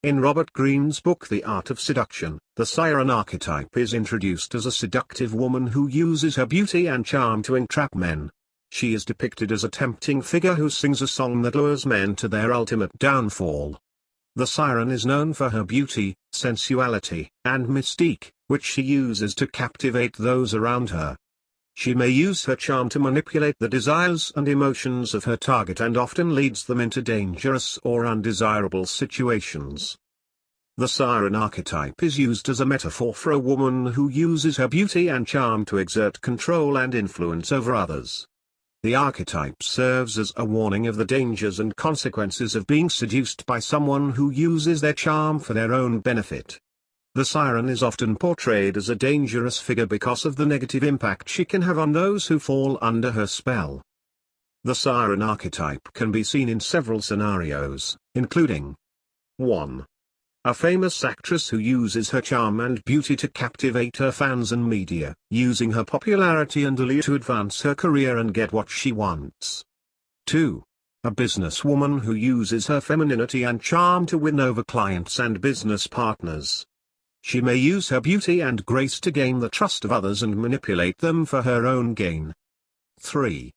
In Robert Greene's book The Art of Seduction, the Siren archetype is introduced as a seductive woman who uses her beauty and charm to entrap men. She is depicted as a tempting figure who sings a song that lures men to their ultimate downfall. The Siren is known for her beauty, sensuality, and mystique, which she uses to captivate those around her. She may use her charm to manipulate the desires and emotions of her target and often leads them into dangerous or undesirable situations. The Siren archetype is used as a metaphor for a woman who uses her beauty and charm to exert control and influence over others. The archetype serves as a warning of the dangers and consequences of being seduced by someone who uses their charm for their own benefit. The Siren is often portrayed as a dangerous figure because of the negative impact she can have on those who fall under her spell. The Siren archetype can be seen in several scenarios, including 1. A famous actress who uses her charm and beauty to captivate her fans and media, using her popularity and allure to advance her career and get what she wants. 2. A businesswoman who uses her femininity and charm to win over clients and business partners. She may use her beauty and grace to gain the trust of others and manipulate them for her own gain. 3.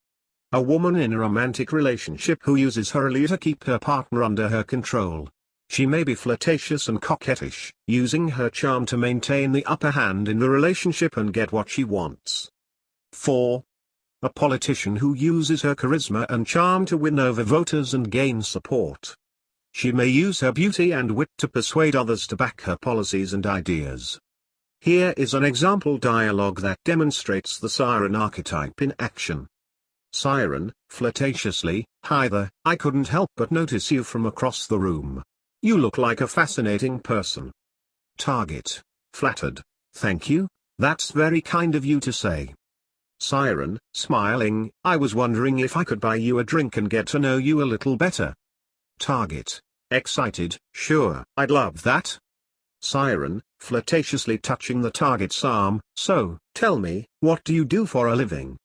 A woman in a romantic relationship who uses her allure to keep her partner under her control. She may be flirtatious and coquettish, using her charm to maintain the upper hand in the relationship and get what she wants. 4. A politician who uses her charisma and charm to win over voters and gain support. She may use her beauty and wit to persuade others to back her policies and ideas. Here is an example dialogue that demonstrates the Siren archetype in action. Siren, flirtatiously, "Hi there, I couldn't help but notice you from across the room. You look like a fascinating person." Target, flattered, "Thank you, that's very kind of you to say." Siren, smiling, "I was wondering if I could buy you a drink and get to know you a little better." Target, excited, "Sure, I'd love that." Siren, flirtatiously touching the target's arm, "So, tell me, what do you do for a living?"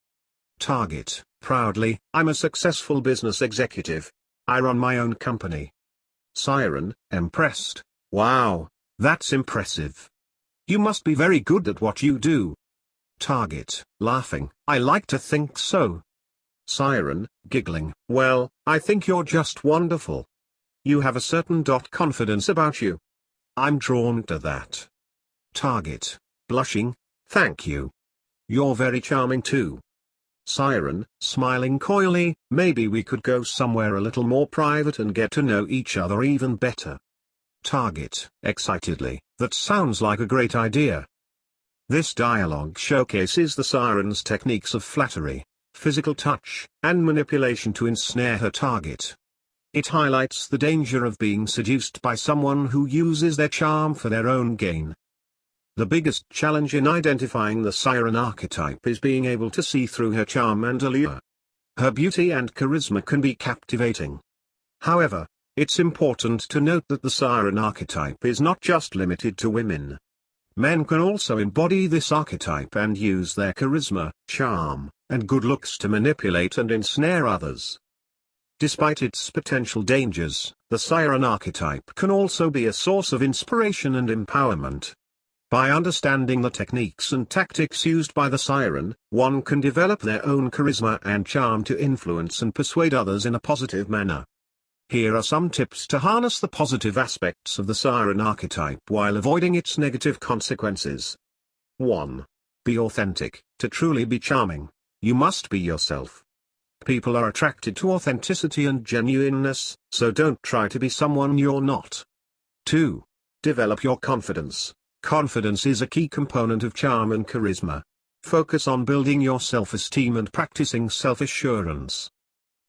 Target, proudly, "I'm a successful business executive. I run my own company." Siren, impressed, "Wow, that's impressive. You must be very good at what you do." Target, laughing, "I like to think so." Siren, giggling, "Well, I think you're just wonderful. You have a certain confidence about you. I'm drawn to that." Target, blushing, "Thank you. You're very charming too." Siren, smiling coyly, "Maybe we could go somewhere a little more private and get to know each other even better." Target, excitedly, "That sounds like a great idea." This dialogue showcases the Siren's techniques of flattery, physical touch, and manipulation to ensnare her target. It highlights the danger of being seduced by someone who uses their charm for their own gain. The biggest challenge in identifying the Siren archetype is being able to see through her charm and allure. Her beauty and charisma can be captivating. However, it's important to note that the Siren archetype is not just limited to women. Men can also embody this archetype and use their charisma, charm, and good looks to manipulate and ensnare others. Despite its potential dangers, the Siren archetype can also be a source of inspiration and empowerment. By understanding the techniques and tactics used by the Siren, one can develop their own charisma and charm to influence and persuade others in a positive manner. Here are some tips to harness the positive aspects of the Siren archetype while avoiding its negative consequences. 1. Be authentic. To truly be charming, you must be yourself. People are attracted to authenticity and genuineness, so don't try to be someone you're not. 2. Develop your confidence. Confidence is a key component of charm and charisma. Focus on building your self-esteem and practicing self-assurance.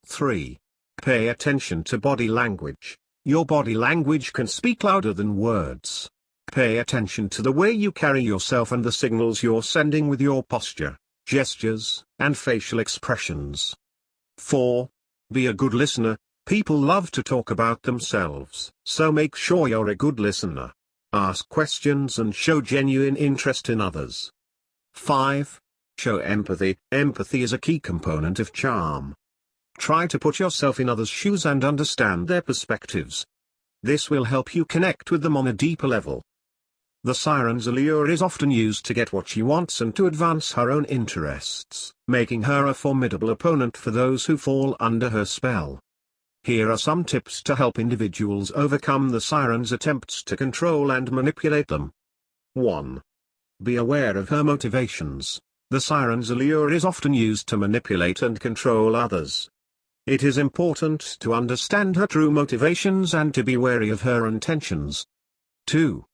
3. Pay attention to body language. Your body language can speak louder than words. Pay attention to the way you carry yourself and the signals you're sending with your posture, gestures, and facial expressions. 4. Be a good listener. People love to talk about themselves, so make sure you're a good listener. Ask questions and show genuine interest in others. 5. Show empathy. Empathy is a key component of charm. Try to put yourself in others' shoes and understand their perspectives. This will help you connect with them on a deeper level. The siren's allure is often used to get what she wants and to advance her own interests, making her a formidable opponent for those who fall under her spell. Here are some tips to help individuals overcome the siren's attempts to control and manipulate them. 1. Be aware of her motivations. The siren's allure is often used to manipulate and control others. It is important to understand her true motivations and to be wary of her intentions. 2.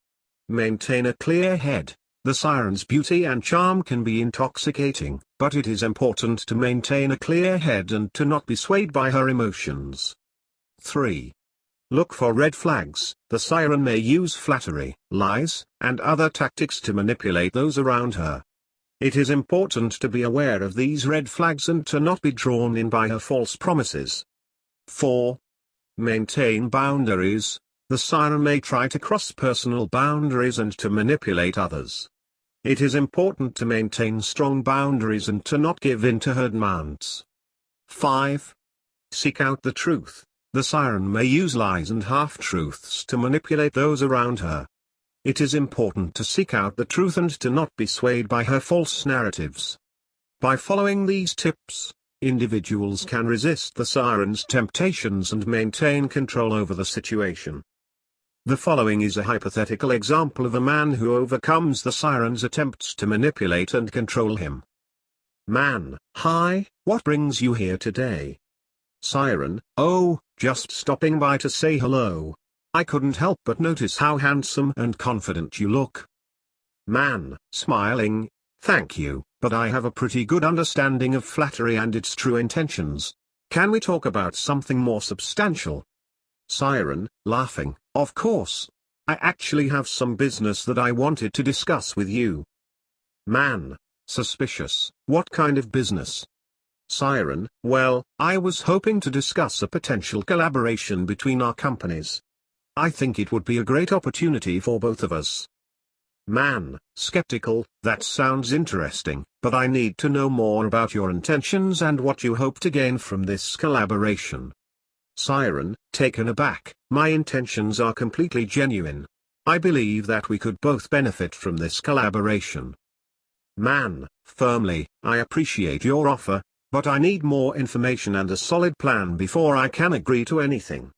Maintain a clear head. The siren's beauty and charm can be intoxicating, but it is important to maintain a clear head and to not be swayed by her emotions. 3. Look for red flags. The siren may use flattery, lies, and other tactics to manipulate those around her. It is important to be aware of these red flags and to not be drawn in by her false promises. 4. Maintain boundaries. The siren may try to cross personal boundaries and to manipulate others. It is important to maintain strong boundaries and to not give in to her demands. 5. Seek out the truth. The siren may use lies and half-truths to manipulate those around her. It is important to seek out the truth and to not be swayed by her false narratives. By following these tips, individuals can resist the siren's temptations and maintain control over the situation. The following is a hypothetical example of a man who overcomes the siren's attempts to manipulate and control him. Man: Hi, what brings you here today? Siren: Oh, just stopping by to say hello. I couldn't help but notice how handsome and confident you look. Man: Smiling: Thank you, but I have a pretty good understanding of flattery and its true intentions. Can we talk about something more substantial? Siren, laughing: Of course. I actually have some business that I wanted to discuss with you. Man: Suspicious: What kind of business? Siren: Well, I was hoping to discuss a potential collaboration between our companies. I think it would be a great opportunity for both of us. Man: Skeptical: That sounds interesting, but I need to know more about your intentions and what you hope to gain from this collaboration. Siren, taken aback: My intentions are completely genuine. I believe that we could both benefit from this collaboration. Man, firmly: I appreciate your offer, but I need more information and a solid plan before I can agree to anything.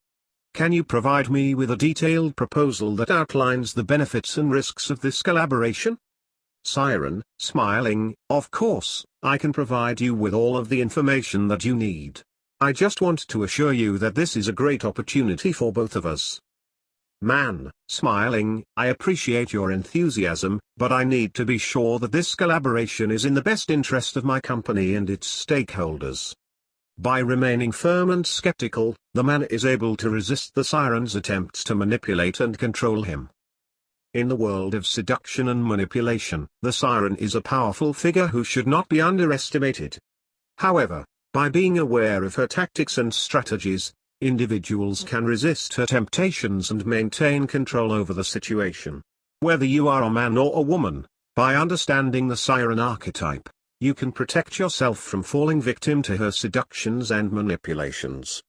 Can you provide me with a detailed proposal that outlines the benefits and risks of this collaboration? Siren, smiling: Of course, I can provide you with all of the information that you need. I just want to assure you that this is a great opportunity for both of us. Man, smiling: I appreciate your enthusiasm, but I need to be sure that this collaboration is in the best interest of my company and its stakeholders. By remaining firm and skeptical, the man is able to resist the siren's attempts to manipulate and control him. In the world of seduction and manipulation, the siren is a powerful figure who should not be underestimated. However, by being aware of her tactics and strategies, individuals can resist her temptations and maintain control over the situation. Whether you are a man or a woman, by understanding the siren archetype, you can protect yourself from falling victim to her seductions and manipulations.